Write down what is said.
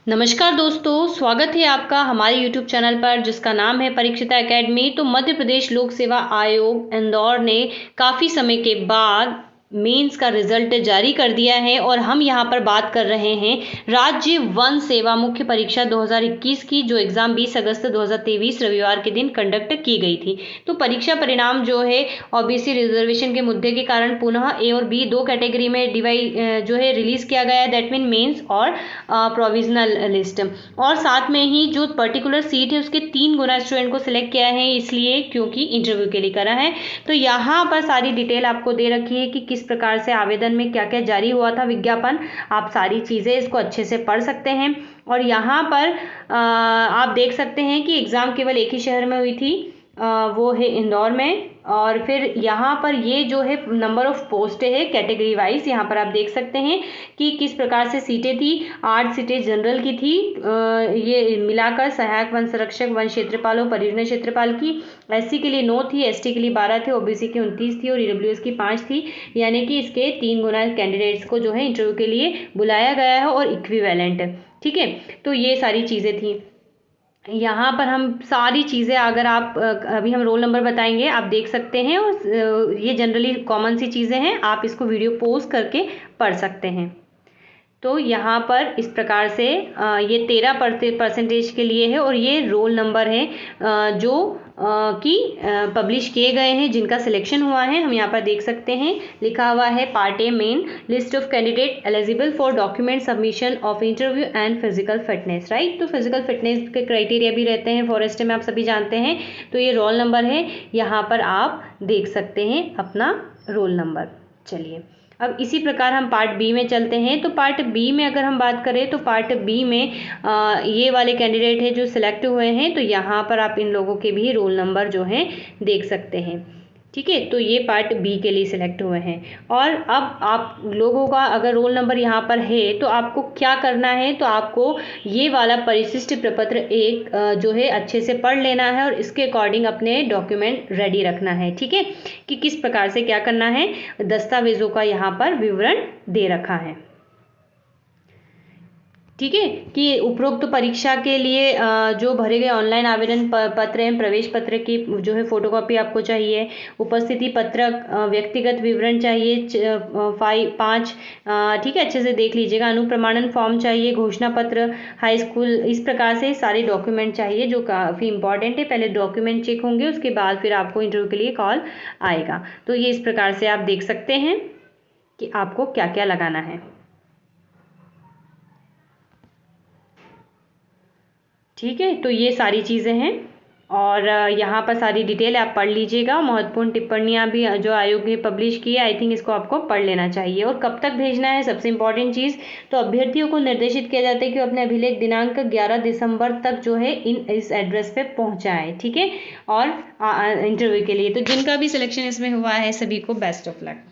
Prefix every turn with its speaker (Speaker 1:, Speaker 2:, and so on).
Speaker 1: नमस्कार दोस्तों, स्वागत है आपका हमारे YouTube चैनल पर जिसका नाम है परीक्षिता एकेडमी। तो मध्य प्रदेश लोक सेवा आयोग इंदौर ने काफ़ी समय के बाद मेंस का रिजल्ट जारी कर दिया है और हम यहाँ पर बात कर रहे हैं राज्य वन सेवा मुख्य परीक्षा 2021 की, जो एग्ज़ाम 20 अगस्त 2023 रविवार के दिन कंडक्ट की गई थी। तो परीक्षा परिणाम जो है ओबीसी रिजर्वेशन के मुद्दे के कारण पुनः ए और बी दो कैटेगरी में डिवाइड जो है रिलीज़ किया गया है, दैट मीन मेंस और प्रोविजनल लिस्ट। और साथ में ही जो पर्टिकुलर सीट है उसके 3 गुना स्टूडेंट को सिलेक्ट किया है, इसलिए क्योंकि इंटरव्यू के लिए करा है। तो यहाँ पर सारी डिटेल आपको दे रखी है कि किस प्रकार से आवेदन में क्या क्या जारी हुआ था विज्ञापन। आप सारी चीज़ें इसको अच्छे से पढ़ सकते हैं। और यहाँ पर आप देख सकते हैं कि एग्ज़ाम केवल एक ही शहर में हुई थी, वो है इंदौर में। और फिर यहाँ पर ये जो है नंबर ऑफ पोस्ट है कैटेगरी वाइज, यहाँ पर आप देख सकते हैं कि किस प्रकार से सीटें थी। 8 सीटें जनरल की थी, ये मिलाकर सहायक वन संरक्षक, वन क्षेत्रपाल और परियोजना क्षेत्रपाल की। एससी के लिए 9 थी, एसटी के लिए 12 थे, ओबीसी की 29 थी और ईडब्ल्यूएस की 5 थी। यानी कि इसके 3 गुना कैंडिडेट्स को जो है इंटरव्यू के लिए बुलाया गया है और इक्विवेलेंट। ठीक है, तो ये सारी चीज़ें थी। यहाँ पर हम सारी चीज़ें, अगर आप अभी हम रोल नंबर बताएंगे, आप देख सकते हैं। और ये जनरली कॉमन सी चीज़ें हैं, आप इसको वीडियो पॉज करके पढ़ सकते हैं। तो यहाँ पर इस प्रकार से ये 13% के लिए है और ये रोल नंबर है जो कि पब्लिश किए गए हैं, जिनका सिलेक्शन हुआ है। हम यहाँ पर देख सकते हैं लिखा हुआ है part A main list of candidate eligible for document submission of interview and physical fitness, right. तो फिजिकल फिटनेस के क्राइटेरिया भी रहते हैं फॉरेस्ट में, आप सभी जानते हैं। तो ये रोल नंबर है, यहाँ पर आप देख सकते हैं अपना रोल नंबर। चलिए, अब इसी प्रकार हम पार्ट बी में चलते हैं। तो पार्ट बी में अगर हम बात करें तो पार्ट बी में ये वाले कैंडिडेट हैं जो सिलेक्ट हुए हैं। तो यहाँ पर आप इन लोगों के भी रोल नंबर जो हैं देख सकते हैं। ठीक है, तो ये पार्ट बी के लिए सिलेक्ट हुए हैं। और अब आप लोगों का अगर रोल नंबर यहाँ पर है तो आपको क्या करना है, तो आपको ये वाला परिशिष्ट प्रपत्र एक जो है अच्छे से पढ़ लेना है और इसके अकॉर्डिंग अपने डॉक्यूमेंट रेडी रखना है। ठीक है, कि किस प्रकार से क्या करना है, दस्तावेजों का यहाँ पर विवरण दे रखा है। ठीक है, कि उपरोक्त परीक्षा के लिए जो भरे गए ऑनलाइन आवेदन पत्र हैं, प्रवेश पत्र की जो है फोटोकॉपी आपको चाहिए, उपस्थिति पत्रक, व्यक्तिगत विवरण चाहिए 5। ठीक है, अच्छे से देख लीजिएगा। अनुप्रमाणन फॉर्म चाहिए, घोषणा पत्र, हाई स्कूल, इस प्रकार से सारे डॉक्यूमेंट चाहिए जो काफ़ी इंपॉर्टेंट है। पहले डॉक्यूमेंट चेक होंगे, उसके बाद फिर आपको इंटरव्यू के लिए कॉल आएगा। तो ये इस प्रकार से आप देख सकते हैं कि आपको क्या क्या लगाना है। ठीक है, तो ये सारी चीज़ें हैं और यहाँ पर सारी डिटेल आप पढ़ लीजिएगा। महत्वपूर्ण टिप्पणियाँ भी जो आयोग ने पब्लिश की है, आई थिंक इसको आपको पढ़ लेना चाहिए। और कब तक भेजना है, सबसे इम्पॉर्टेंट चीज़, तो अभ्यर्थियों को निर्देशित किया जाता है कि अपने अभिलेख दिनांक 11 दिसंबर तक जो है इस एड्रेस पे पहुँचाएँ। ठीक है, और इंटरव्यू के लिए तो जिनका भी सिलेक्शन इसमें हुआ है सभी को बेस्ट ऑफ लक।